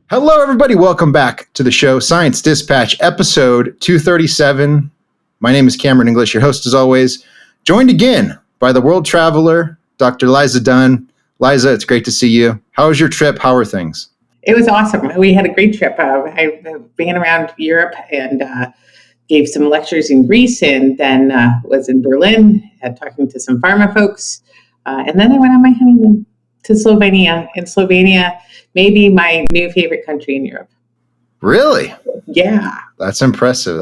Hello, everybody. Welcome back to the show, Science Dispatch, episode 237. My name is Cameron English, your host as always, joined again by the world traveler, Dr. Liza Dunn. Liza, it's great to see you. How was your trip? How are things? It was awesome. We had a great trip. I ran around Europe and gave some lectures in Greece, and then was in Berlin, talking to some pharma folks. And then I went on my honeymoon to Slovenia. And Slovenia may be my new favorite country in Europe. Really? Yeah. That's impressive.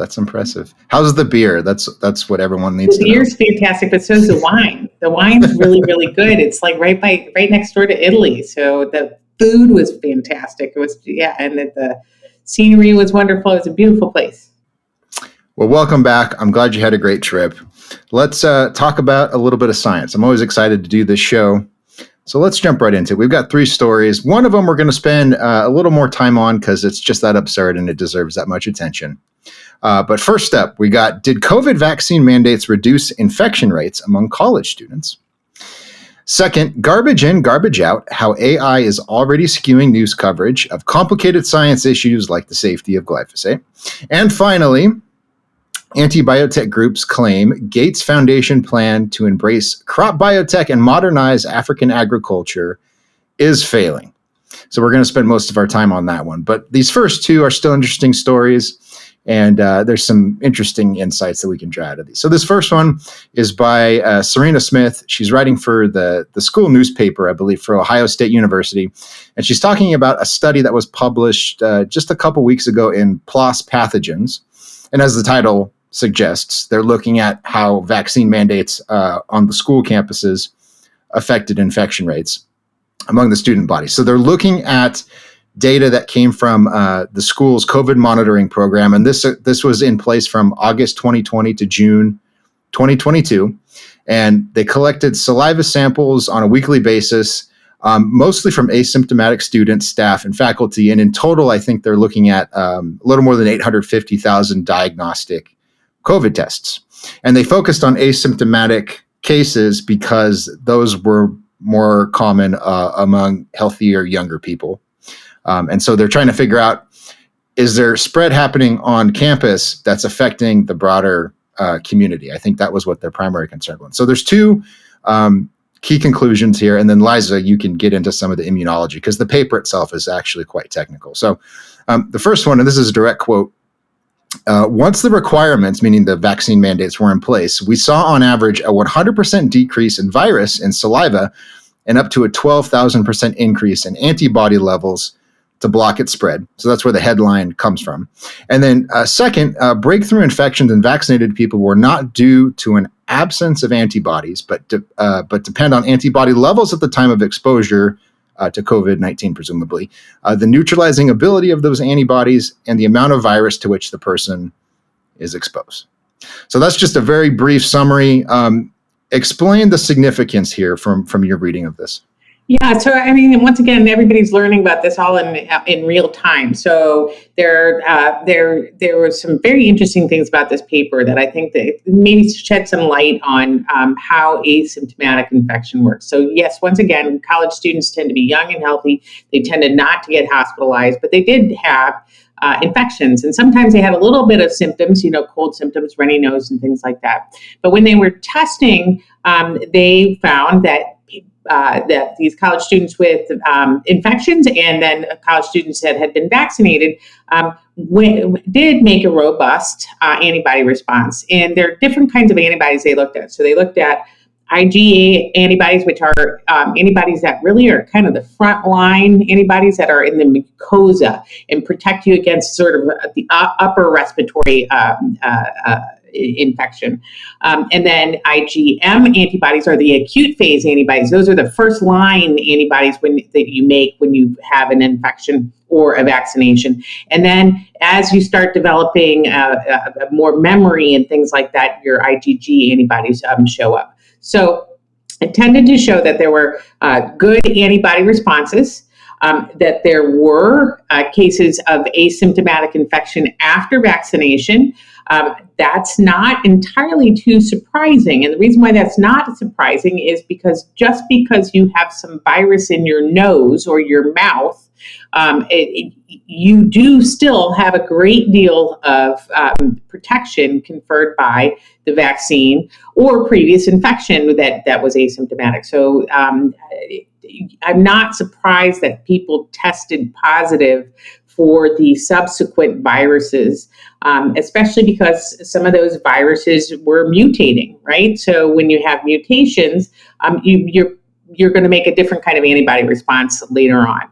How's the beer? That's what everyone needs to know. The beer's fantastic, but so is the wine. The wine's really, really good. It's like right next door to Italy. So the food was fantastic. It was, and the scenery was wonderful. It was a beautiful place. Well, welcome back. I'm glad you had a great trip. Let's talk about a little bit of science. I'm always excited to do this show. So let's jump right into it. We've got 3 stories. One of them we're going to spend a little more time on because it's just that absurd and it deserves that much attention. But first up, we got, did COVID vaccine mandates reduce infection rates among college students? Second, garbage in, garbage out, how AI is already skewing news coverage of complicated science issues like the safety of glyphosate. And finally, anti-biotech groups claim Gates Foundation plan to embrace crop biotech and modernize African agriculture is failing. So we're going to spend most of our time on that one. But these first 2 are still interesting stories, and there's some interesting insights that we can draw out of these. So this first one is by Serena Smith. She's writing for the school newspaper, I believe, for Ohio State University. And she's talking about a study that was published just a couple weeks ago in PLOS Pathogens. And as the title suggests, they're looking at how vaccine mandates on the school campuses affected infection rates among the student body. So they're looking at data that came from the school's COVID monitoring program, and this was in place from August 2020 to June 2022. And they collected saliva samples on a weekly basis, mostly from asymptomatic students, staff, and faculty. And in total, I think they're looking at a little more than 850,000 diagnostic COVID tests. And they focused on asymptomatic cases because those were more common among healthier, younger people. And so they're trying to figure out, is there spread happening on campus that's affecting the broader community? I think that was what their primary concern was. So there's 2 key conclusions here. And then Liza, you can get into some of the immunology because the paper itself is actually quite technical. So the first one, and this is a direct quote, once the requirements, meaning the vaccine mandates, were in place, we saw on average a 100% decrease in virus in saliva and up to a 12,000% increase in antibody levels to block its spread. So that's where the headline comes from. And then second, breakthrough infections in vaccinated people were not due to an absence of antibodies, but depend on antibody levels at the time of exposure to COVID-19, presumably, the neutralizing ability of those antibodies, and the amount of virus to which the person is exposed. So that's just a very brief summary. Explain the significance here from your reading of this. Yeah, so I mean, once again, everybody's learning about this all in real time. So there were some very interesting things about this paper that I think that maybe shed some light on how asymptomatic infection works. So yes, once again, college students tend to be young and healthy. They tended not to get hospitalized, but they did have infections, and sometimes they had a little bit of symptoms, cold symptoms, runny nose, and things like that. But when they were testing, they found that these college students with infections and then college students that had been vaccinated did make a robust antibody response. And there are different kinds of antibodies they looked at. So they looked at IgA antibodies, which are antibodies that really are kind of the front line antibodies that are in the mucosa and protect you against sort of the upper respiratory infection. And then IgM antibodies are the acute phase antibodies. Those are the first line antibodies that you make when you have an infection or a vaccination. And then as you start developing more memory and things like that, your IgG antibodies show up. So it tended to show that there were good antibody responses, that there were cases of asymptomatic infection after vaccination. That's not entirely too surprising. And the reason why that's not surprising is because just because you have some virus in your nose or your mouth, you do still have a great deal of protection conferred by the vaccine or previous infection that was asymptomatic. So I'm not surprised that people tested positive for the subsequent viruses, especially because some of those viruses were mutating, right? So when you have mutations, you're going to make a different kind of antibody response later on.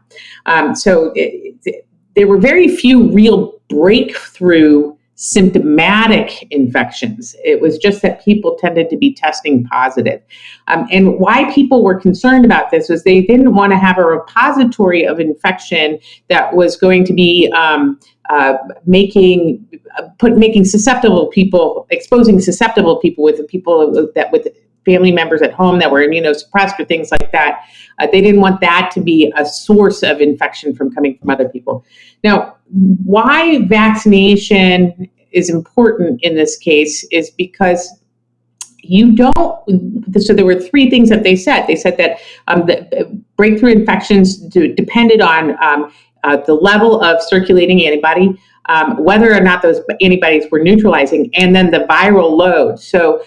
There were very few real breakthrough symptomatic infections. It was just that people tended to be testing positive. And why people were concerned about this was they didn't want to have a repository of infection that was going to be exposing susceptible people with family members at home that were immunosuppressed or things like that. They didn't want that to be a source of infection from coming from other people. Now, why vaccination is important in this case is because so there were three things that they said. They said that the breakthrough infections depended on the level of circulating antibody, whether or not those antibodies were neutralizing, and then the viral load. So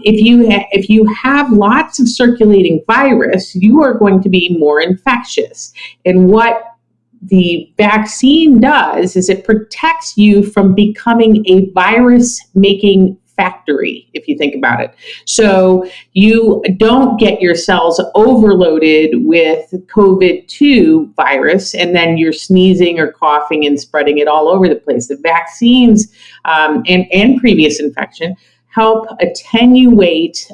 if you have lots of circulating virus, you are going to be more infectious. And what the vaccine does is it protects you from becoming a virus-making factory, if you think about it. So you don't get your cells overloaded with COVID-2 virus, and then you're sneezing or coughing and spreading it all over the place. The vaccines and previous infection help attenuate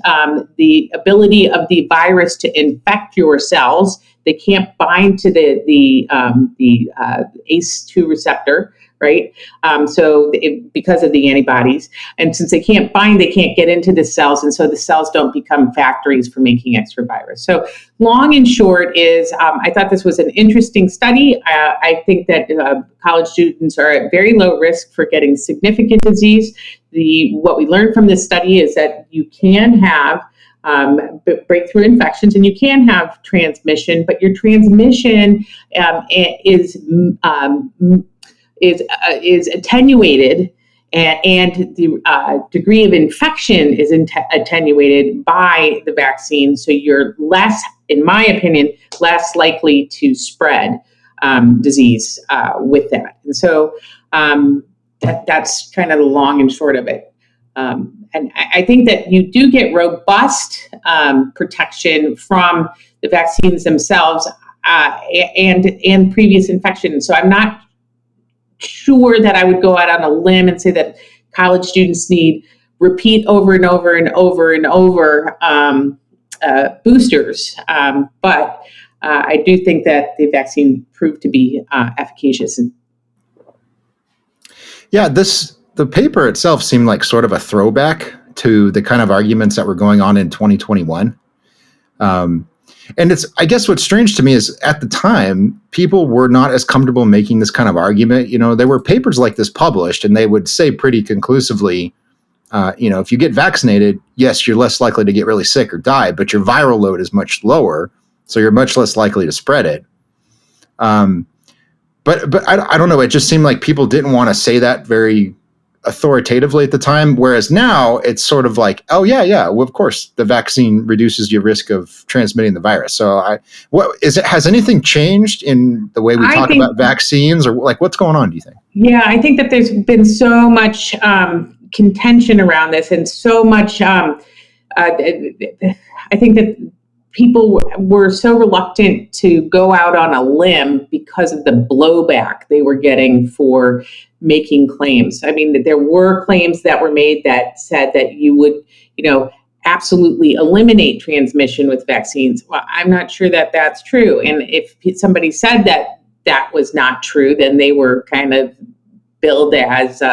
the ability of the virus to infect your cells. They can't bind to the ACE2 receptor, right? Because of the antibodies. And since they can't bind, they can't get into the cells. And so the cells don't become factories for making extra virus. So long and short is, I thought this was an interesting study. I think that college students are at very low risk for getting significant disease. What we learned from this study is that you can have breakthrough infections and you can have transmission, but your transmission is attenuated, and the degree of infection is attenuated by the vaccine. So you're less, in my opinion, less likely to spread disease with that. And so that's kind of the long and short of it. And I think that you do get robust protection from the vaccines themselves and previous infection. So I'm not sure that I would go out on a limb and say that college students need repeat over and over and over and over boosters. But I do think that the vaccine proved to be efficacious. Yeah, the paper itself seemed like sort of a throwback to the kind of arguments that were going on in 2021. And I guess what's strange to me is at the time, people were not as comfortable making this kind of argument. There were papers like this published, and they would say pretty conclusively, if you get vaccinated, yes, you're less likely to get really sick or die, but your viral load is much lower, so you're much less likely to spread it. But I don't know. It just seemed like people didn't want to say that very authoritatively at the time, whereas now it's sort of like, oh yeah, well, of course the vaccine reduces your risk of transmitting the virus. So has anything changed in the way we talk about vaccines, or like what's going on, do you think? Yeah, I think that there's been so much contention around this, and so much I think that people were so reluctant to go out on a limb because of the blowback they were getting for making claims. I mean, there were claims that were made that said that you would, absolutely eliminate transmission with vaccines. Well, I'm not sure that that's true. And if somebody said that that was not true, then they were kind of billed as,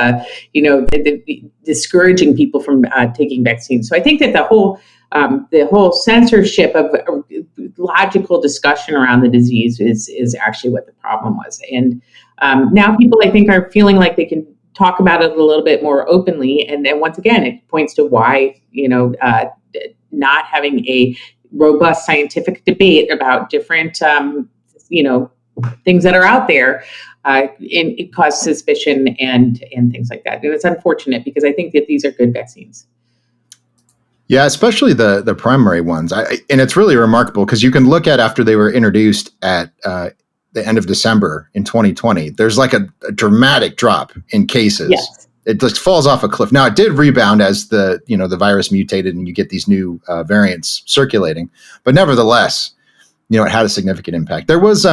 discouraging people from taking vaccines. So I think that the whole the whole censorship of logical discussion around the disease is actually what the problem was. And now people, I think, are feeling like they can talk about it a little bit more openly. And then once again, it points to why, not having a robust scientific debate about different, things that are out there, it causes suspicion and things like that. And it's unfortunate because I think that these are good vaccines. Yeah, especially the primary ones. And it's really remarkable because you can look at after they were introduced at the end of December in 2020, there's like a dramatic drop in cases. Yes. It just falls off a cliff. Now it did rebound as the virus mutated and you get these new variants circulating, but nevertheless, it had a significant impact. There was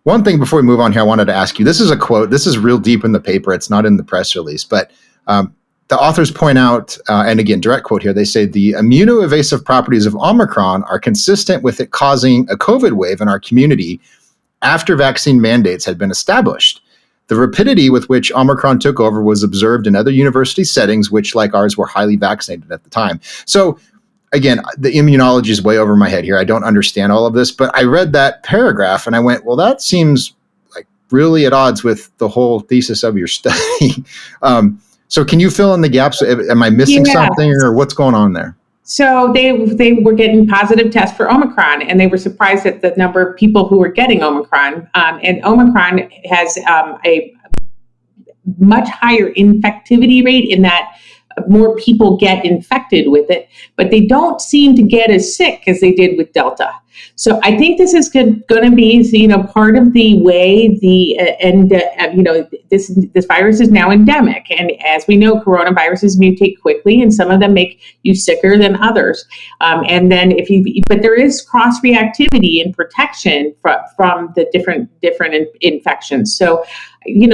one thing before we move on here I wanted to ask you. This is a quote. This is real deep in the paper. It's not in the press release, but the authors point out, and again, direct quote here, they say the immunoevasive properties of Omicron are consistent with it causing a COVID wave in our community after vaccine mandates had been established. The rapidity with which Omicron took over was observed in other university settings, which, like ours, were highly vaccinated at the time. So, again, the immunology is way over my head here. I don't understand all of this, but I read that paragraph and I went, well, that seems like really at odds with the whole thesis of your study. So can you fill in the gaps? Am I missing something or what's going on there? So they were getting positive tests for Omicron, and they were surprised at the number of people who were getting Omicron. And Omicron has a much higher infectivity rate in that more people get infected with it, but they don't seem to get as sick as they did with Delta. So I think this is going to be, part of the way this virus is now endemic. And as we know, coronaviruses mutate quickly, and some of them make you sicker than others. And then but there is cross reactivity and protection from the different infections. So,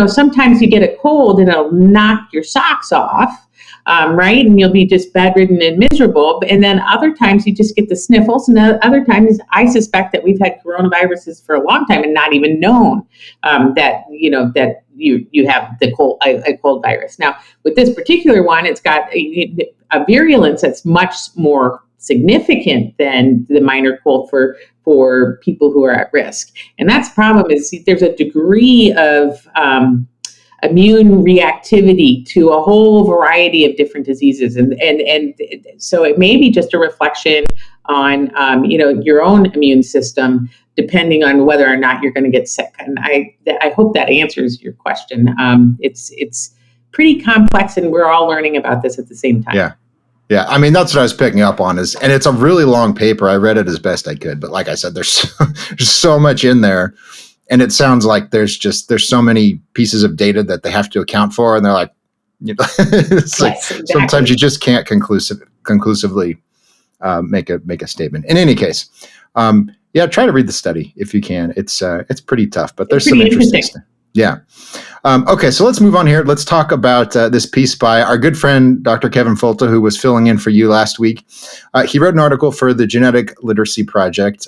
sometimes you get a cold and it'll knock your socks off. Right? And you'll be just bedridden and miserable. And then other times you just get the sniffles. And other times I suspect that we've had coronaviruses for a long time and not even known that you have a cold virus. Now, with this particular one, it's got a virulence that's much more significant than the minor cold for people who are at risk. And that's the problem is there's a degree of immune reactivity to a whole variety of different diseases. And so it may be just a reflection on, your own immune system, depending on whether or not you're going to get sick. And I hope that answers your question. It's pretty complex and we're all learning about this at the same time. Yeah. Yeah. I mean, that's what I was picking up on and it's a really long paper. I read it as best I could, but like I said, there's so much in there. And it sounds like there's so many pieces of data that they have to account for. And they're like, it's like exactly. Sometimes you just can't conclusively make a statement. In any case, try to read the study if you can. It's pretty tough, but there's some interesting stuff. Yeah. Okay, so let's move on here. Let's talk about this piece by our good friend, Dr. Kevin Folta, who was filling in for you last week. He wrote an article for the Genetic Literacy Project,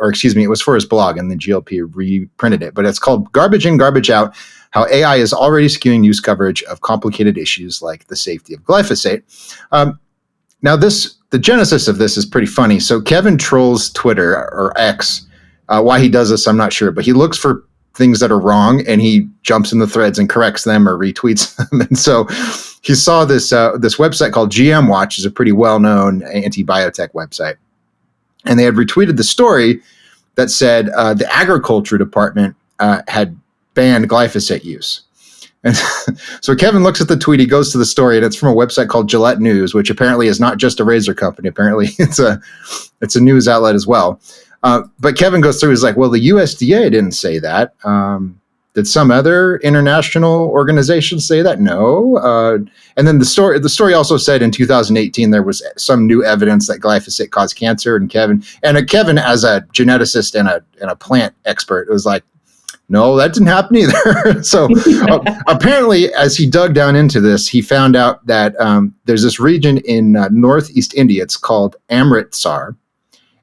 it was for his blog, and the GLP reprinted it. But it's called Garbage In, Garbage Out, How AI is Already Skewing News Coverage of Complicated Issues Like the Safety of Glyphosate. Now, the genesis of this is pretty funny. So Kevin trolls Twitter, or X. Why he does this, I'm not sure. But he looks for things that are wrong, and he jumps in the threads and corrects them or retweets them. And so he saw this website called GM Watch, is a pretty well-known anti-biotech website. And they had retweeted the story that said the agriculture department had banned glyphosate use. And so Kevin looks at the tweet, he goes to the story, and it's from a website called Gillette News, which apparently is not just a razor company. Apparently it's a news outlet as well. But Kevin goes through, he's like, well, the USDA didn't say that. Did some other international organization say that? No. And then the story also said in 2018 there was some new evidence that glyphosate caused cancer. And Kevin, as a geneticist and a plant expert, was like, no, that didn't happen either. So apparently, as he dug down into this, he found out that there's this region in northeast India. It's called Amritsar.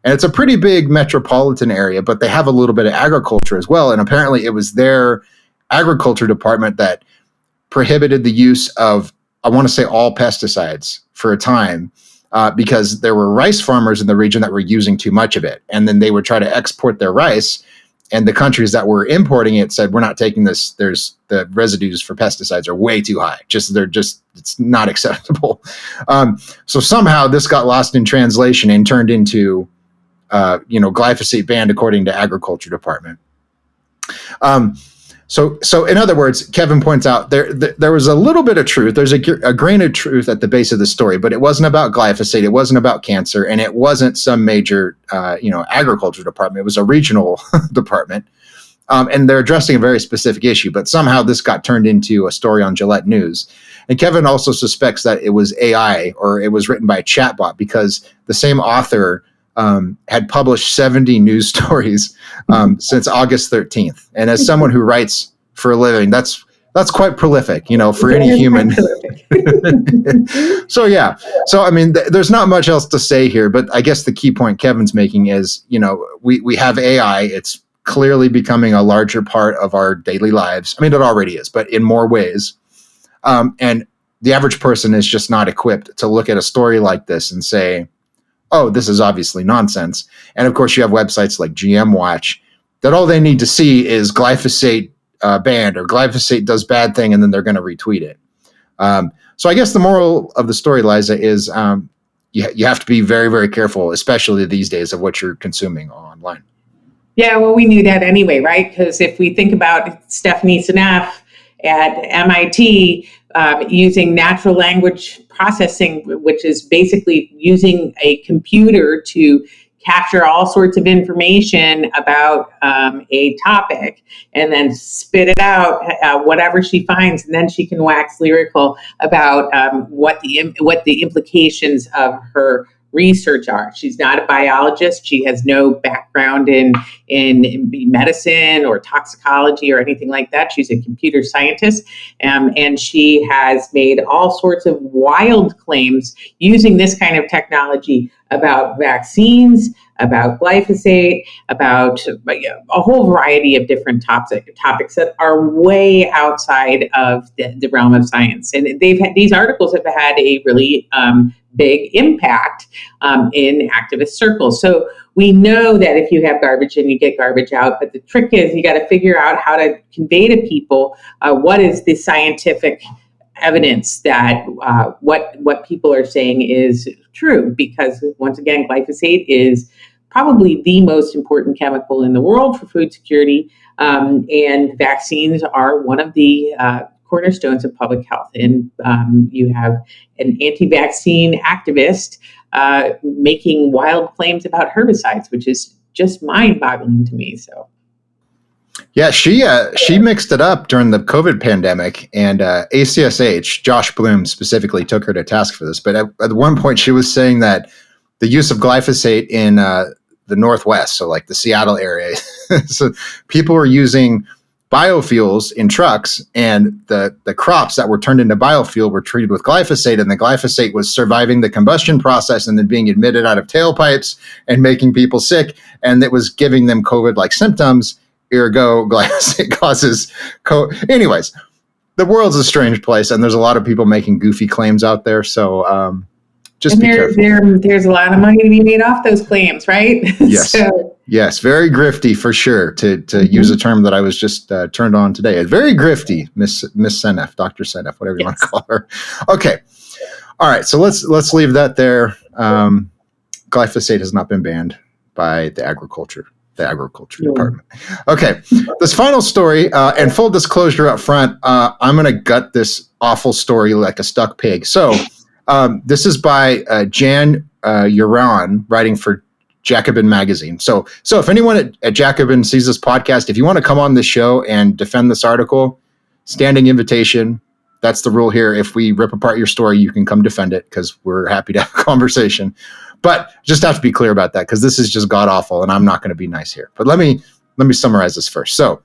And it's a pretty big metropolitan area, but they have a little bit of agriculture as well. And apparently it was their agriculture department that prohibited the use of, I want to say, all pesticides for a time because there were rice farmers in the region that were using too much of it. And then they would try to export their rice. And the countries that were importing it said, we're not taking this. There's the residues for pesticides are way too high. It's not acceptable. So somehow this got lost in translation and turned into, glyphosate banned according to Agriculture Department. So in other words, Kevin points out there was a little bit of truth. There's a grain of truth at the base of the story, but it wasn't about glyphosate. It wasn't about cancer, and it wasn't some major, agriculture department. It was a regional department, and they're addressing a very specific issue. But somehow this got turned into a story on Gillette News. And Kevin also suspects that it was AI or it was written by a chatbot because the same author had published 70 news stories since August 13th. And as someone who writes for a living, that's quite prolific, for any human. So, yeah. So, I mean, there's not much else to say here, but I guess the key point Kevin's making is, we have AI. It's clearly becoming a larger part of our daily lives. I mean, it already is, but in more ways. And the average person is just not equipped to look at a story like this and say, oh, this is obviously nonsense. And of course, you have websites like GM Watch that all they need to see is glyphosate banned or glyphosate does bad thing, and then they're going to retweet it. So I guess the moral of the story, Liza, is you have to be very, very careful, especially these days, of what you're consuming online. Yeah, well, we knew that anyway, right? Because if we think about Stephanie Seneff at MIT using natural language processing, which is basically using a computer to capture all sorts of information about a topic and then spit it out, whatever she finds, and then she can wax lyrical about what the implications of her research are. She's not a biologist. She has no background in medicine or toxicology or anything like that. She's a computer scientist, and she has made all sorts of wild claims using this kind of technology about vaccines, about glyphosate, about a whole variety of different topics that are way outside of the realm of science. And these articles have had a really big impact in activist circles. So we know that if you have garbage in, you get garbage out. But the trick is you got to figure out how to convey to people what is the scientific evidence that what people are saying is true. Because once again, glyphosate is probably the most important chemical in the world for food security. And vaccines are one of the cornerstones of public health. And you have an anti-vaccine activist making wild claims about herbicides, which is just mind-boggling to me. So, yeah, she mixed it up during the COVID pandemic, and ACSH, Josh Bloom specifically, took her to task for this. But at one point, she was saying that the use of glyphosate in the Northwest, so like the Seattle area, so people were using biofuels in trucks, and the crops that were turned into biofuel were treated with glyphosate, and the glyphosate was surviving the combustion process and then being emitted out of tailpipes and making people sick, and it was giving them COVID-like symptoms. Ergo, glyphosate causes Anyways, the world's a strange place, and there's a lot of people making goofy claims out there. So just be careful. There's a lot of money to be made off those claims, right? Yes. Yes, very grifty for sure, to use a term that I was just turned on today. Very grifty, Miss Seneff, Dr. Seneff, whatever you want to call her. Okay. All right, so let's leave that there. Glyphosate has not been banned by the Agriculture Department. Okay, this final story, and full disclosure up front, I'm going to gut this awful story like a stuck pig. So this is by Jan Uran, writing for Jacobin magazine. So if anyone at Jacobin sees this podcast, if you want to come on this show and defend this article, standing invitation. That's the rule here. If we rip apart your story, you can come defend it because we're happy to have a conversation. But just have to be clear about that because this is just god awful, and I'm not going to be nice here. But let me summarize this first. So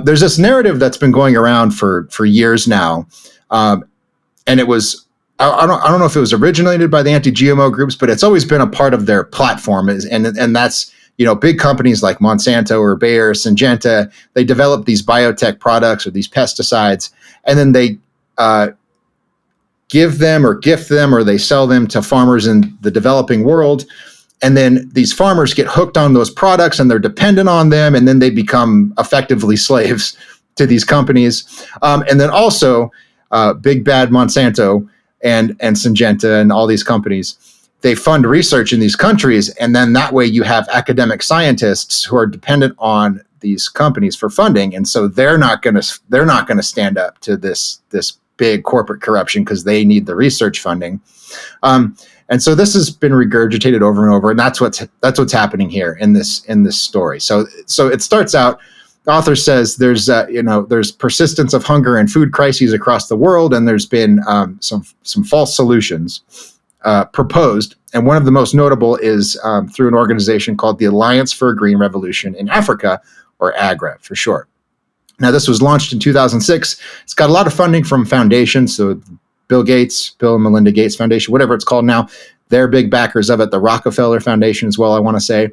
there's this narrative that's been going around for years now, and it was I don't know if it was originated by the anti-GMO groups, but it's always been a part of their platform. And that's, big companies like Monsanto or Bayer, Syngenta, they develop these biotech products or these pesticides, and then they give them or gift them, or they sell them to farmers in the developing world. And then these farmers get hooked on those products and they're dependent on them. And then they become effectively slaves to these companies. And then also big bad Monsanto and Syngenta and all these companies, they fund research in these countries. And then that way you have academic scientists who are dependent on these companies for funding. And so they're not going to stand up to this big corporate corruption because they need the research funding. And so this has been regurgitated over and over, and that's what's happening here in this story. So it starts out. The author says there's persistence of hunger and food crises across the world, and there's been some false solutions proposed. And one of the most notable is through an organization called the Alliance for a Green Revolution in Africa, or AGRA for short. Now, this was launched in 2006. It's got a lot of funding from foundations, so Bill and Melinda Gates Foundation, whatever it's called now. They're big backers of it. The Rockefeller Foundation as well, I want to say.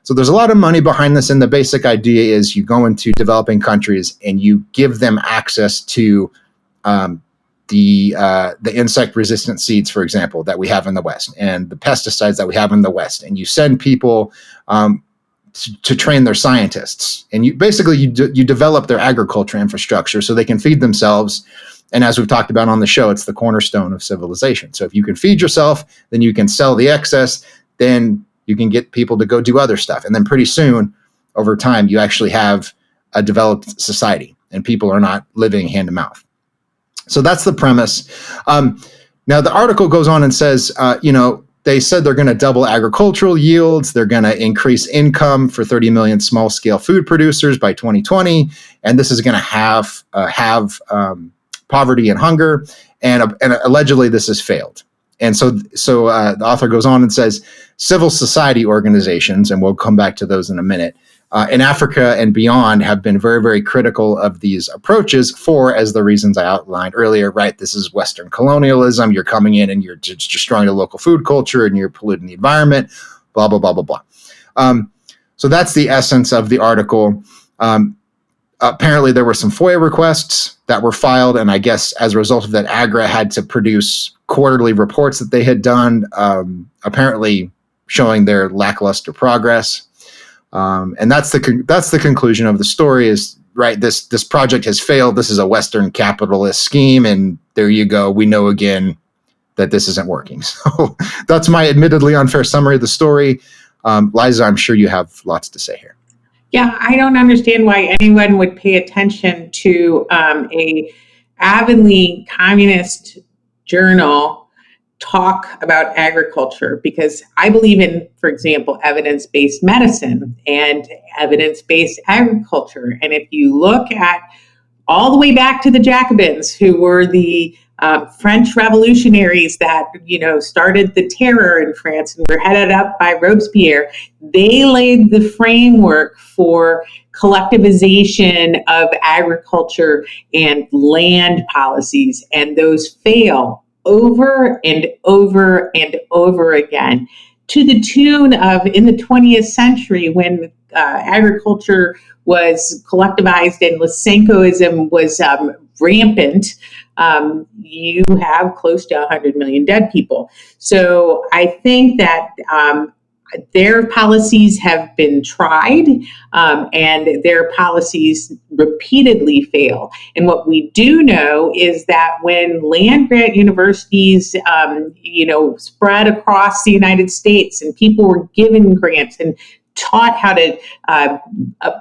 So there's a lot of money behind this, and the basic idea is you go into developing countries and you give them access to the insect-resistant seeds, for example, that we have in the West, and the pesticides that we have in the West, and you send people to train their scientists, and you develop their agriculture infrastructure so they can feed themselves. And as we've talked about on the show, it's the cornerstone of civilization. So if you can feed yourself, then you can sell the excess, then you can get people to go do other stuff. And then pretty soon, over time, you actually have a developed society and people are not living hand to mouth. So that's the premise. Now, the article goes on and says, they said they're going to double agricultural yields. They're going to increase income for 30 million small-scale food producers by 2020. And this is going to have poverty and hunger, and allegedly this has failed. And so the author goes on and says civil society organizations, and we'll come back to those in a minute, in Africa and beyond have been very, very critical of these approaches as the reasons I outlined earlier, right? This is Western colonialism. You're coming in and you're just destroying the local food culture and you're polluting the environment, blah, blah, blah, blah, blah. So that's the essence of the article. Apparently, there were some FOIA requests that were filed, and I guess as a result of that, AGRA had to produce quarterly reports that they had done, apparently showing their lackluster progress. And that's the conclusion of the story is, right, this project has failed. This is a Western capitalist scheme, and there you go. We know again that this isn't working. So that's my admittedly unfair summary of the story. Liza, I'm sure you have lots to say here. Yeah, I don't understand why anyone would pay attention to a avidly communist journal talk about agriculture, because I believe in, for example, evidence-based medicine and evidence-based agriculture. And if you look at all the way back to the Jacobins, who were the French revolutionaries that, started the terror in France and were headed up by Robespierre, they laid the framework for collectivization of agriculture and land policies, and those fail over and over and over again, to the tune of, in the 20th century, when agriculture was collectivized and Lysenkoism was rampant, you have close to 100 million dead people. So I think that their policies have been tried, and their policies repeatedly fail. And what we do know is that when land-grant universities, spread across the United States, and people were given grants and taught how to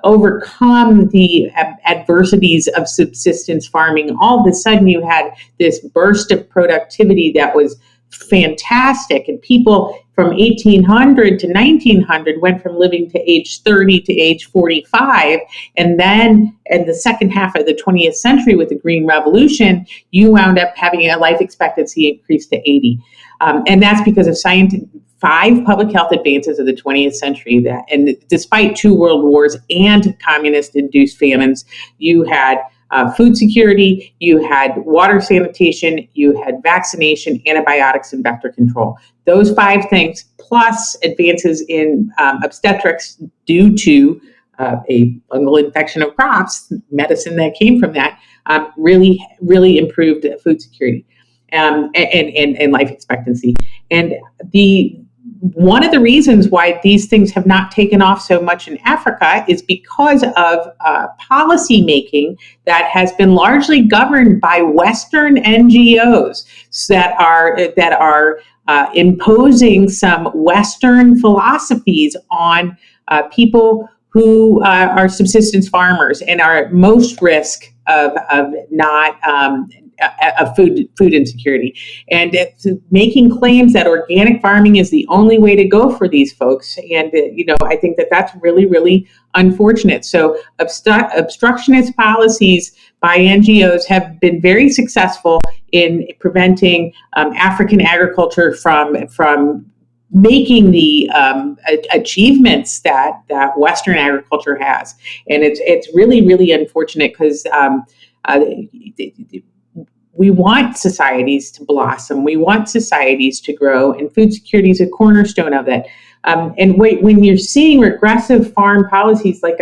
overcome the adversities of subsistence farming, all of a sudden you had this burst of productivity that was fantastic. And people from 1800 to 1900 went from living to age 30 to age 45. And then in the second half of the 20th century with the Green Revolution, you wound up having a life expectancy increase to 80. And that's because of 5 public health advances of the 20th century. And despite 2 world wars and communist-induced famines, you had food security, you had water sanitation, you had vaccination, antibiotics, and vector control. Those 5 things, plus advances in obstetrics due to a fungal infection of crops, medicine that came from that, really, really improved food security. and life expectancy. And one of the reasons why these things have not taken off so much in Africa is because of policy making that has been largely governed by Western NGOs that are imposing Some Western philosophies on people who are subsistence farmers and are at most risk of not of food insecurity, and it's making claims that organic farming is the only way to go for these folks. And I think that that's really, really unfortunate. So obstructionist policies by NGOs have been very successful in preventing African agriculture from making the achievements that Western agriculture has. And it's really, really unfortunate because we want societies to blossom. We want societies to grow, and food security is a cornerstone of that. When you're seeing regressive farm policies like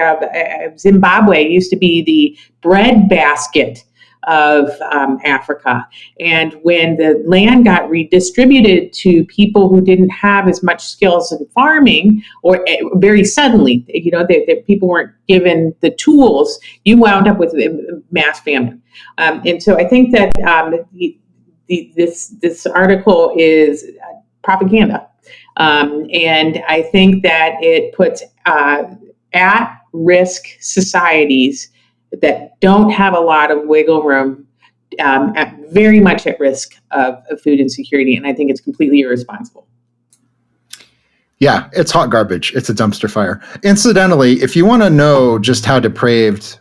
Zimbabwe used to be the breadbasket of Africa, and when the land got redistributed to people who didn't have as much skills in farming, or very suddenly, people weren't given the tools, you wound up with mass famine. And so I think that this article is propaganda, and I think that it puts at-risk societies that don't have a lot of wiggle room very much at risk of food insecurity, and I think it's completely irresponsible. Yeah, it's hot garbage. It's a dumpster fire. Incidentally, if you want to know just how depraved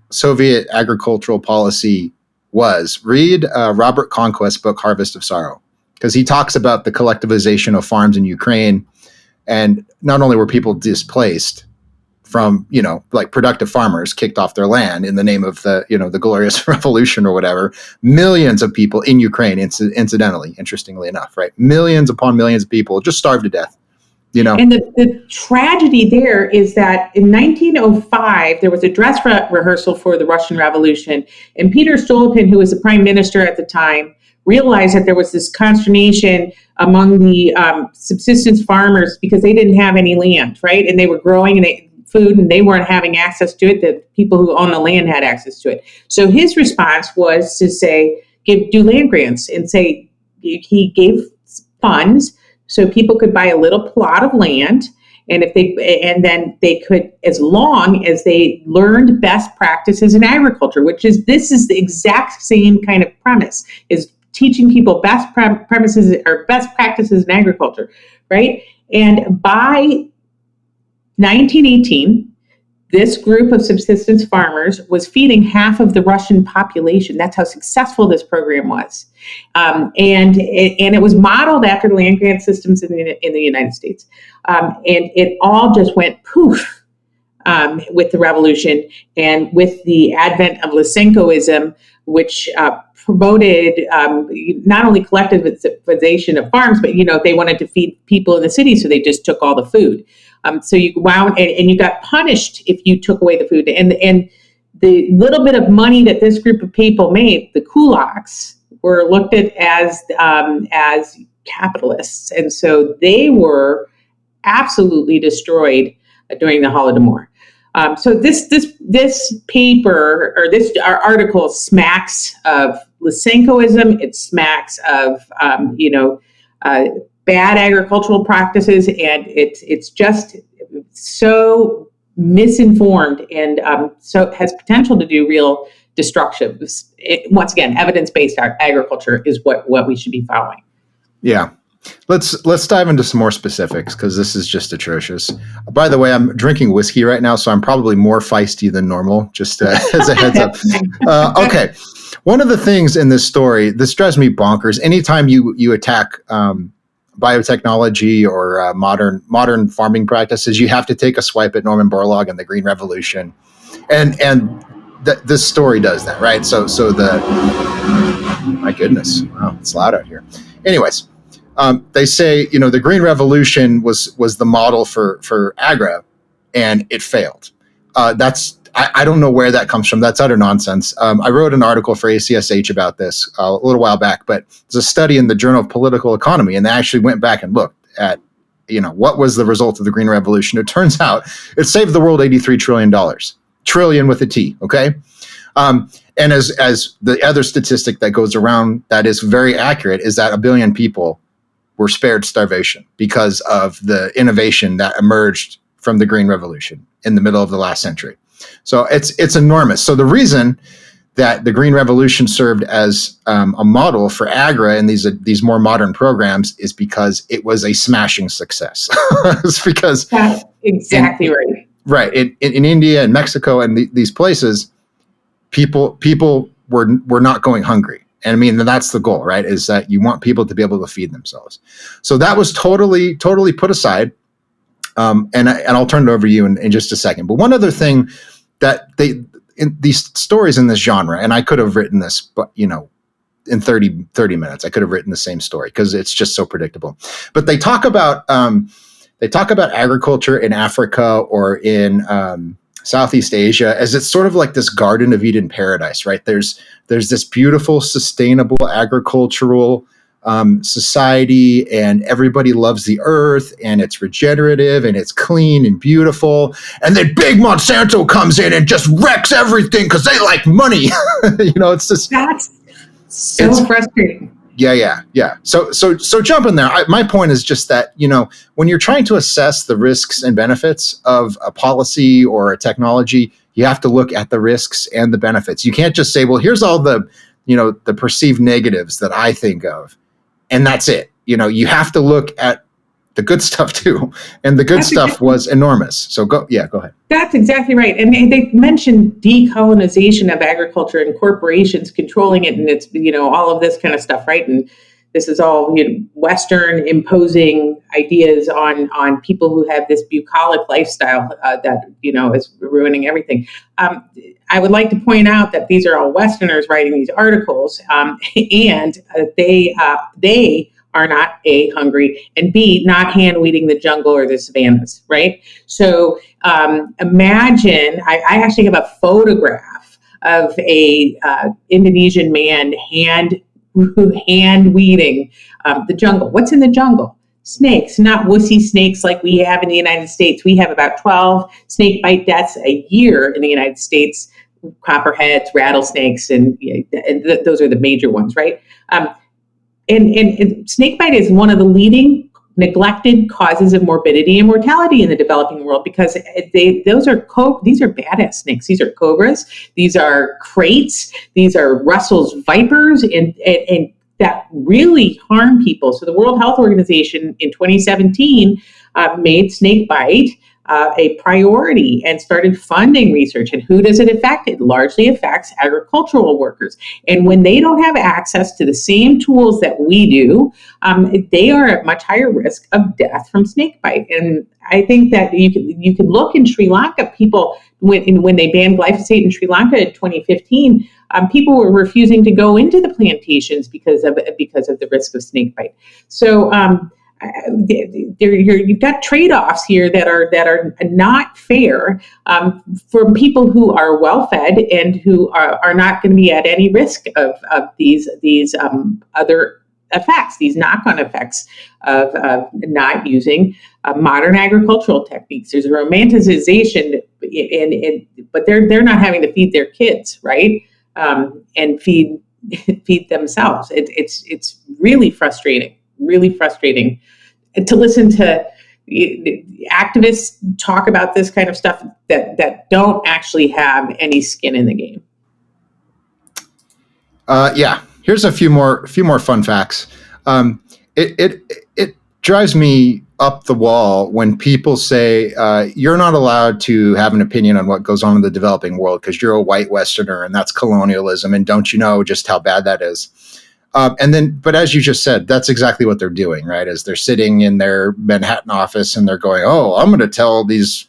Soviet agricultural policy was, read Robert Conquest's book, Harvest of Sorrow, because he talks about the collectivization of farms in Ukraine. And not only were people displaced from, like productive farmers kicked off their land in the name of the glorious revolution or whatever, millions of people in Ukraine, incidentally, interestingly enough, right? Millions upon millions of people just starved to death. And the tragedy there is that in 1905, there was a dress rehearsal for the Russian Revolution. And Peter Stolypin, who was the prime minister at the time, realized that there was this consternation among the subsistence farmers because they didn't have any land, right? And they were growing food and they weren't having access to it. The people who own the land had access to it. So his response was to say, do land grants, and say he gave funds so people could buy a little plot of land, and then they could, as long as they learned best practices in agriculture, this is the exact same kind of premise, is teaching people best premises or best practices in agriculture, right? And by 1918, this group of subsistence farmers was feeding half of the Russian population. That's how successful this program was. And it was modeled after land grant systems in the United States. And it all just went poof with the revolution and with the advent of Lysenkoism, which promoted not only collectivization of farms, but they wanted to feed people in the city, so they just took all the food. So you wound and you got punished if you took away the food. And the little bit of money that this group of people made, the kulaks, were looked at as capitalists, and so they were absolutely destroyed during the Holodomor. So this paper or this article smacks of Lysenkoism. It smacks of bad agricultural practices, and it's just so misinformed, and so has potential to do real destruction. Once again, evidence-based agriculture is what we should be following. Yeah. Let's dive into some more specifics, because this is just atrocious. By the way, I'm drinking whiskey right now, so I'm probably more feisty than normal, just as a heads up. Okay. One of the things in this story, this drives me bonkers. Anytime you attack biotechnology or modern farming practices, you have to take a swipe at Norman Borlaug and the Green Revolution, and this story does that, right? So my goodness, wow, it's loud out here. Anyways, they say the Green Revolution was the model for agri, and it failed. That's I don't know where that comes from. That's utter nonsense. I wrote an article for ACSH about this a little while back, but there's a study in the Journal of Political Economy, and they actually went back and looked at, what was the result of the Green Revolution. It turns out it saved the world $83 trillion. Trillion with a T, okay? And as the other statistic that goes around that is very accurate is that 1 billion people were spared starvation because of the innovation that emerged from the Green Revolution in the middle of the last century. So it's enormous. So the reason that the Green Revolution served as a model for AGRA and these more modern programs is because it was a smashing success. It's because that's exactly right. Right. In India and Mexico and these places, people were not going hungry. And I mean, that's the goal, right? Is that you want people to be able to feed themselves. So that was totally put aside. And I'll turn it over to you in just a second. But one other thing that these stories in this genre, and I could have written this, but in 30 minutes, I could have written the same story because it's just so predictable. But they talk about agriculture in Africa or in Southeast Asia as it's sort of like this Garden of Eden paradise, right? There's this beautiful, sustainable agricultural society, and everybody loves the earth, and it's regenerative, and it's clean and beautiful. And then big Monsanto comes in and just wrecks everything because they like money. It's just that's so frustrating. Yeah. So jump in there. My point is just that, when you're trying to assess the risks and benefits of a policy or a technology, you have to look at the risks and the benefits. You can't just say, well, here's all the perceived negatives that I think of, and that's it. You have to look at the good stuff too. And the good stuff was enormous. So go ahead. That's exactly right. And they mentioned decolonization of agriculture and corporations controlling it. And it's, all of this kind of stuff, right? And this is all Western imposing ideas on people who have this bucolic lifestyle that, is ruining everything. I would like to point out that these are all Westerners writing these articles, and they are not A, hungry, and B, not hand weeding the jungle or the savannas, right? So imagine, I actually have a photograph of a Indonesian man hand weeding the jungle. What's in the jungle? Snakes, not wussy snakes like we have in the United States. We have about 12 snake bite deaths a year in the United States, copperheads, rattlesnakes, and those are the major ones, right? And snakebite is one of the leading neglected causes of morbidity and mortality in the developing world because these are badass snakes. These are cobras. These are kraits. These are Russell's vipers, and that really harm people. So the World Health Organization in 2017 made snakebite a priority and started funding research. And who does it affect? It largely affects agricultural workers. And when they don't have access to the same tools that we do, they are at much higher risk of death from snakebite. And I think that you can look in Sri Lanka, people, when they banned glyphosate in Sri Lanka in 2015, people were refusing to go into the plantations because of the risk of snakebite. So you've got trade-offs here that are not fair for people who are well-fed and who are not going to be at any risk of these other effects, these knock-on effects of not using modern agricultural techniques. There's a romanticization, but they're not having to feed their kids, right? And feed themselves. It's really frustrating. Really frustrating to listen to activists talk about this kind of stuff that don't actually have any skin in the game. Here's a few more fun facts. It drives me up the wall when people say you're not allowed to have an opinion on what goes on in the developing world because you're a white Westerner and that's colonialism, and don't you know just how bad that is? But as you just said, that's exactly what they're doing, right? As they're sitting in their Manhattan office and they're going, "Oh, I'm going to tell these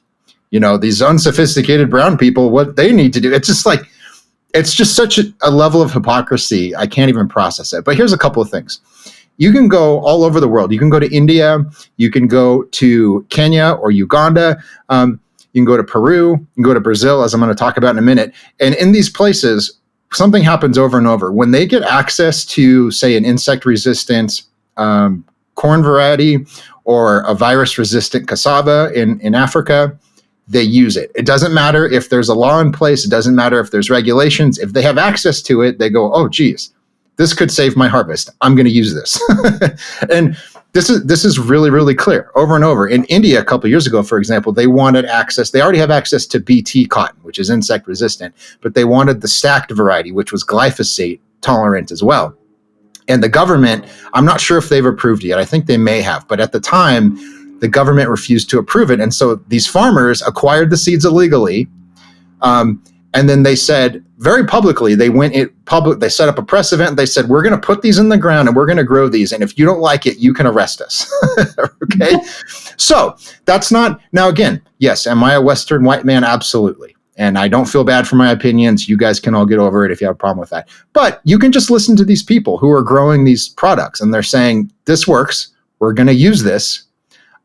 unsophisticated brown people what they need to do." It's just such a level of hypocrisy. I can't even process it. But here's a couple of things. You can go all over the world. You can go to India. You can go to Kenya or Uganda. You can go to Peru, you can go to Brazil, as I'm going to talk about in a minute. And in these places, something happens over and over. When they get access to, say, an insect-resistant corn variety or a virus-resistant cassava in Africa, they use it. It doesn't matter if there's a law in place. It doesn't matter if there's regulations. If they have access to it, they go, oh, geez, this could save my harvest. I'm going to use this. And this is really, really clear over and over. In India, a couple of years ago, for example, they wanted access. They already have access to BT cotton, which is insect resistant, but they wanted the stacked variety, which was glyphosate tolerant as well. And the government, I'm not sure if they've approved it yet. I think they may have. But at the time, the government refused to approve it. And so these farmers acquired the seeds illegally. And then they said very publicly, they set up a press event. And they said, we're going to put these in the ground and we're going to grow these. And if you don't like it, you can arrest us. Okay. So that's not, now again, yes, am I a Western white man? Absolutely. And I don't feel bad for my opinions. You guys can all get over it if you have a problem with that. But you can just listen to these people who are growing these products and they're saying, this works. We're going to use this.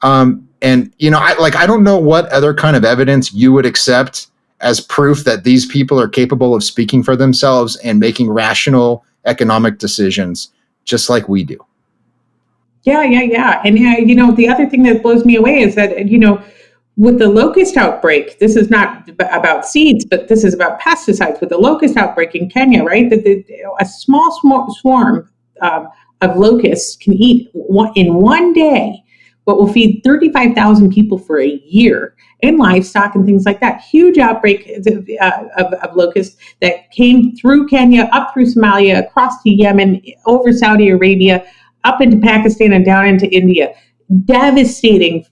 And, you know, I don't know what other kind of evidence you would accept as proof that these people are capable of speaking for themselves and making rational economic decisions just like we do. Yeah. And, you know, the other thing that blows me away is that, you know, with the locust outbreak, this is not about seeds, but this is about pesticides. With the locust outbreak in Kenya, right, a small swarm of locusts can eat in one day what will feed 35,000 people for a year, and livestock and things like that. Huge outbreak of locusts that came through Kenya, up through Somalia, across to Yemen, over Saudi Arabia, up into Pakistan and down into India. Devastating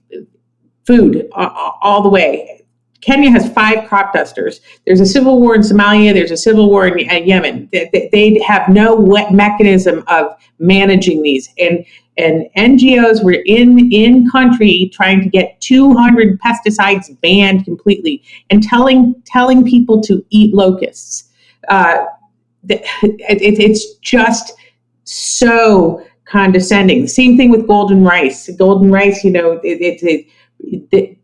food all the way. Kenya has 5 crop dusters. There's a civil war in Somalia. There's a civil war in Yemen. They have no mechanism of managing these. And NGOs were in country trying to get 200 pesticides banned completely and telling people to eat locusts. It's just so condescending. Same thing with golden rice. Golden rice, you know,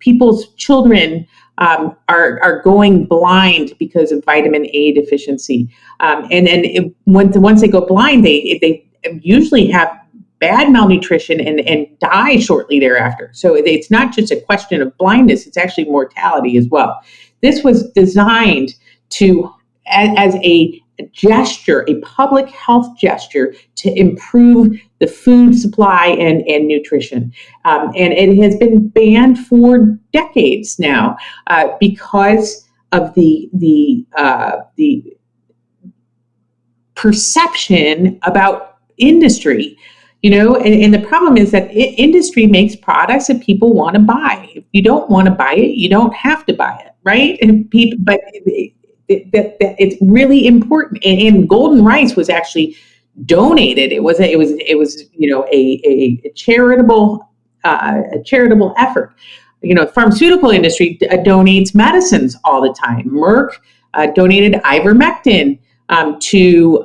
people's children are going blind because of vitamin A deficiency. And then once they go blind, they usually have bad malnutrition and die shortly thereafter. So it's not just a question of blindness, it's actually mortality as well. This was designed as a gesture, a public health gesture to improve the food supply and nutrition. And it has been banned for decades now because of the perception about industry. You know, and the problem is that industry makes products that people want to buy. If you don't want to buy it, you don't have to buy it, right? And but it's really important. And golden rice was actually donated. It was you know a charitable effort. You know, the pharmaceutical industry donates medicines all the time. Merck donated ivermectin to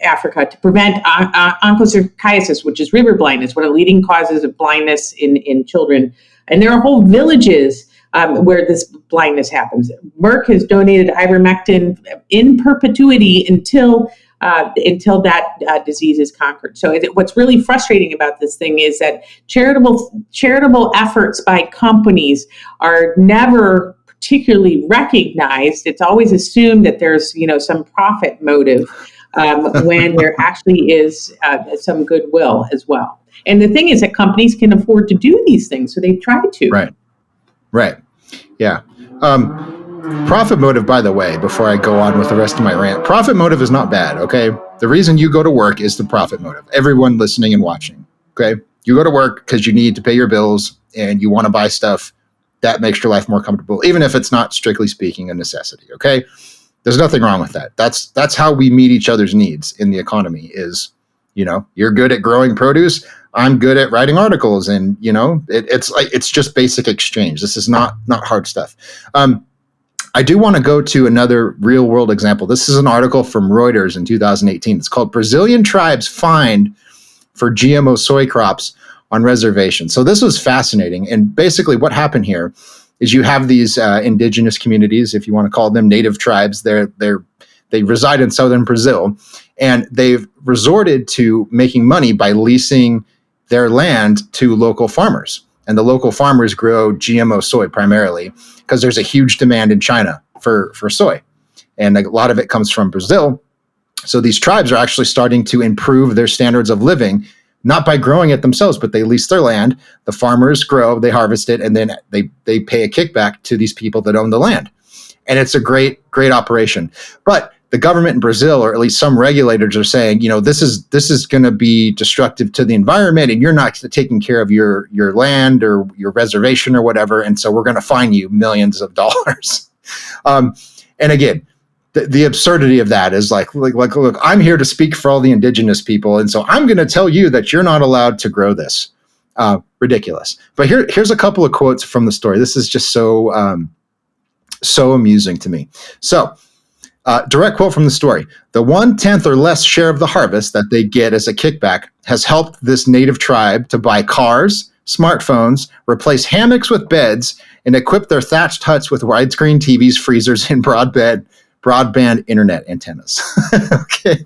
Africa to prevent onchocerciasis, which is river blindness, one of the leading causes of blindness in children. And there are whole villages where this blindness happens. Merck has donated ivermectin in perpetuity until that disease is conquered. So what's really frustrating about this thing is that charitable efforts by companies are never particularly recognized. It's always assumed that there's, you know, some profit motive when there actually is some goodwill as well. And the thing is that companies can afford to do these things, so they try to. Right. Yeah. Profit motive, by the way, before I go on with the rest of my rant, profit motive is not bad, okay? The reason you go to work is the profit motive. Everyone listening and watching, okay? You go to work because you need to pay your bills and you want to buy stuff that makes your life more comfortable, even if it's not, strictly speaking, a necessity, okay? There's nothing wrong with that. That's how we meet each other's needs in the economy is, you know, you're good at growing produce, I'm good at writing articles, and, you know, it's just basic exchange. This is not hard stuff. I do want to go to another real world example. This is an article from Reuters in 2018. It's called Brazilian Tribes Fined for GMO Soy Crops on reservations. So this was fascinating. And basically what happened here is you have these indigenous communities, if you want to call them native tribes. They reside in southern Brazil, and they've resorted to making money by leasing their land to local farmers. And the local farmers grow GMO soy primarily because there's a huge demand in China for soy. And a lot of it comes from Brazil. So these tribes are actually starting to improve their standards of living, not by growing it themselves, but they lease their land. The farmers grow, they harvest it, and then they pay a kickback to these people that own the land. And it's a great operation. But the government in Brazil, or at least some regulators, are saying, this is going to be destructive to the environment, and you're not taking care of your land or your reservation or whatever, and so we're going to fine you millions of dollars. And again, the absurdity of that is like, look, I'm here to speak for all the indigenous people, and so I'm going to tell you that you're not allowed to grow this. Ridiculous. But here's a couple of quotes from the story. This is just so amusing to me. So, direct quote from the story: "The 1/10 or less share of the harvest that they get as a kickback has helped this native tribe to buy cars, smartphones, replace hammocks with beds, and equip their thatched huts with widescreen TVs, freezers, and broadband internet antennas." Okay,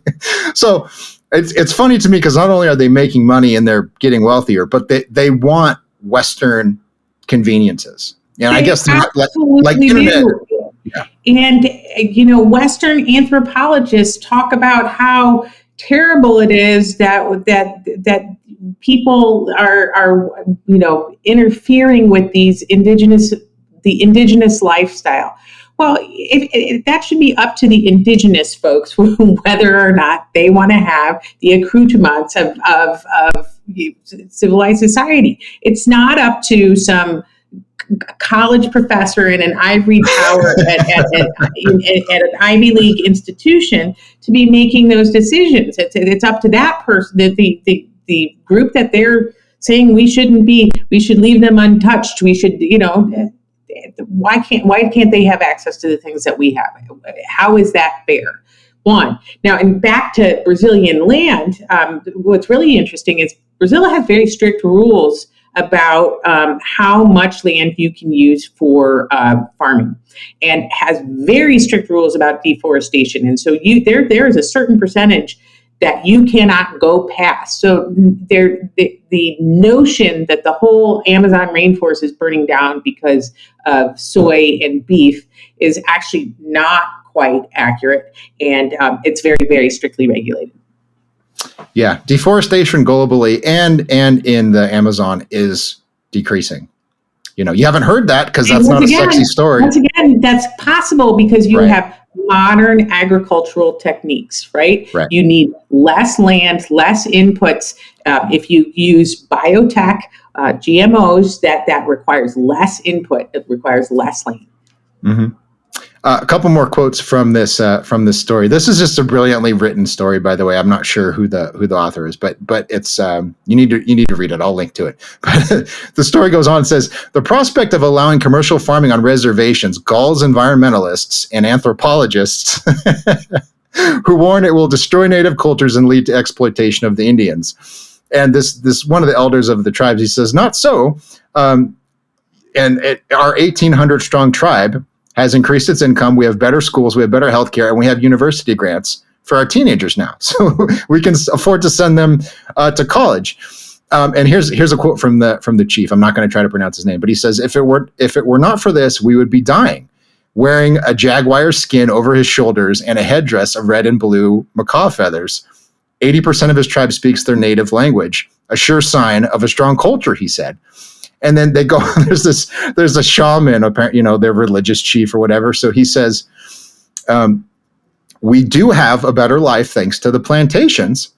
so it's funny to me because not only are they making money and they're getting wealthier, but they want Western conveniences. And I guess like internet. Yeah. And, Western anthropologists talk about how terrible it is that people are interfering with the indigenous lifestyle. Well, if that should be up to the indigenous folks whether or not they want to have the accoutrements of civilized society. It's not up to some college professor in an ivory tower at an Ivy League institution to be making those decisions. It's up to that person, the group that they're saying we should leave them untouched. We should, why can't they have access to the things that we have? How is that fair? One. Now, and back to Brazilian land, what's really interesting is Brazil has very strict rules about how much land you can use for farming, and has very strict rules about deforestation. And so there is a certain percentage that you cannot go past. So the notion that the whole Amazon rainforest is burning down because of soy and beef is actually not quite accurate, and it's very, very strictly regulated. Yeah, deforestation globally and in the Amazon is decreasing. You haven't heard that because that's not a sexy story. Once again, that's possible because you have modern agricultural techniques, right? You need less land, less inputs. If you use biotech, GMOs, that requires less input. It requires less land. Mm-hmm. A couple more quotes from this story. This is just a brilliantly written story, by the way. I'm not sure who the author is, but it's you need to read it. I'll link to it. But the story goes on and says, "The prospect of allowing commercial farming on reservations galls environmentalists and anthropologists who warn it will destroy native cultures and lead to exploitation of the Indians." And this one of the elders of the tribes, he says, "Not so. Our 1,800 strong tribe has increased its income. We have better schools, we have better healthcare, and we have university grants for our teenagers now. So we can afford to send them to college." And here's a quote from the chief. I'm not going to try to pronounce his name, but he says, if it were not for this, we would be dying, wearing a jaguar skin over his shoulders and a headdress of red and blue macaw feathers. 80% of his tribe speaks their native language, a sure sign of a strong culture, he said. And then they go, there's a shaman, apparently, their religious chief or whatever. So he says, "We do have a better life thanks to the plantations."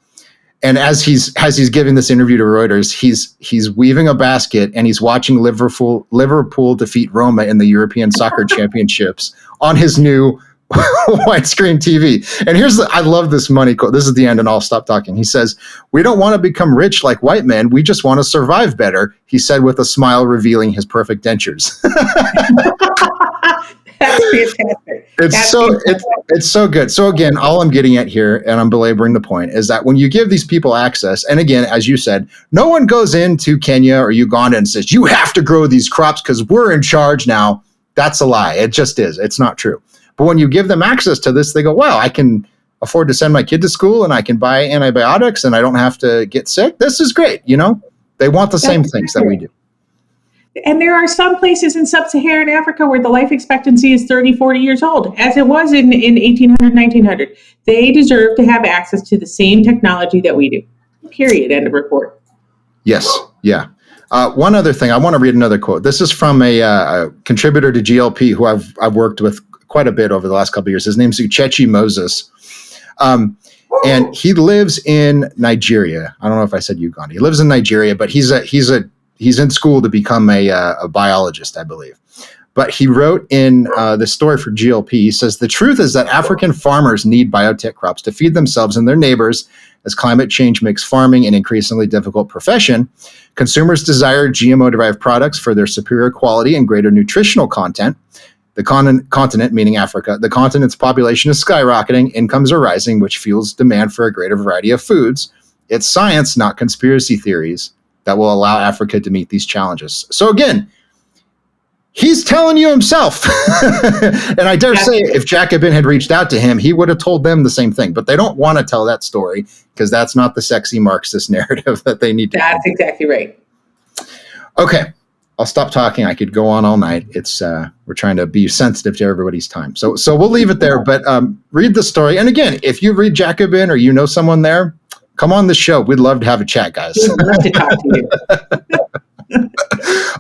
And as he's giving this interview to Reuters, he's weaving a basket and he's watching Liverpool defeat Roma in the European Soccer Championships on his new widescreen TV. And I love this money quote. This is the end and I'll stop talking. He says, "We don't want to become rich like white men. We just want to survive better," he said with a smile revealing his perfect dentures. That's fantastic. It's That's fantastic. it's so good. So again, all I'm getting at here, and I'm belaboring the point, is that when you give these people access, and again, as you said, no one goes into Kenya or Uganda and says, you have to grow these crops because we're in charge now. That's a lie. It just is. It's not true. But when you give them access to this, they go, wow, I can afford to send my kid to school and I can buy antibiotics and I don't have to get sick. This is great. They want the same things that we do. And there are some places in sub-Saharan Africa where the life expectancy is 30, 40 years old, as it was in 1800, 1900. They deserve to have access to the same technology that we do. Period. End of report. Yes. Yeah. One other thing, I want to read another quote. This is from a contributor to GLP who I've worked with quite a bit over the last couple of years. His name's Uchechi Moses. And he lives in Nigeria. I don't know if I said Uganda. He lives in Nigeria, but he's in school to become a biologist, I believe. But he wrote in the story for GLP, he says, the truth is that African farmers need biotech crops to feed themselves and their neighbors as climate change makes farming an increasingly difficult profession. Consumers desire GMO-derived products for their superior quality and greater nutritional content. The continent, meaning Africa, the continent's population is skyrocketing, incomes are rising, which fuels demand for a greater variety of foods. It's science, not conspiracy theories, that will allow Africa to meet these challenges. So again, he's telling you himself. And I dare say if Jacobin had reached out to him, he would have told them the same thing. But they don't want to tell that story because that's not the sexy Marxist narrative that they need to. That's exactly right. Okay. I'll stop talking. I could go on all night. It's we're trying to be sensitive to everybody's time. So we'll leave it there. But read the story. And again, if you read Jacobin or you know someone there, come on the show. We'd love to have a chat, guys. We'd love to talk to you.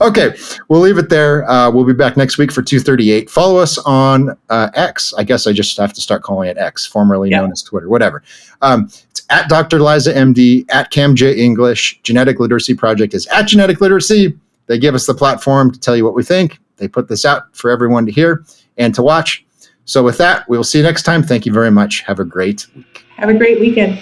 Okay, we'll leave it there. We'll be back next week for 238. Follow us on X. I guess I just have to start calling it X, formerly known as Twitter, whatever. It's at Dr. Liza MD, at CamJ English. Genetic Literacy Project is at Genetic Literacy. They give us the platform to tell you what we think. They put this out for everyone to hear and to watch. So with that, we'll see you next time. Thank you very much. Have a great week. Have a great weekend.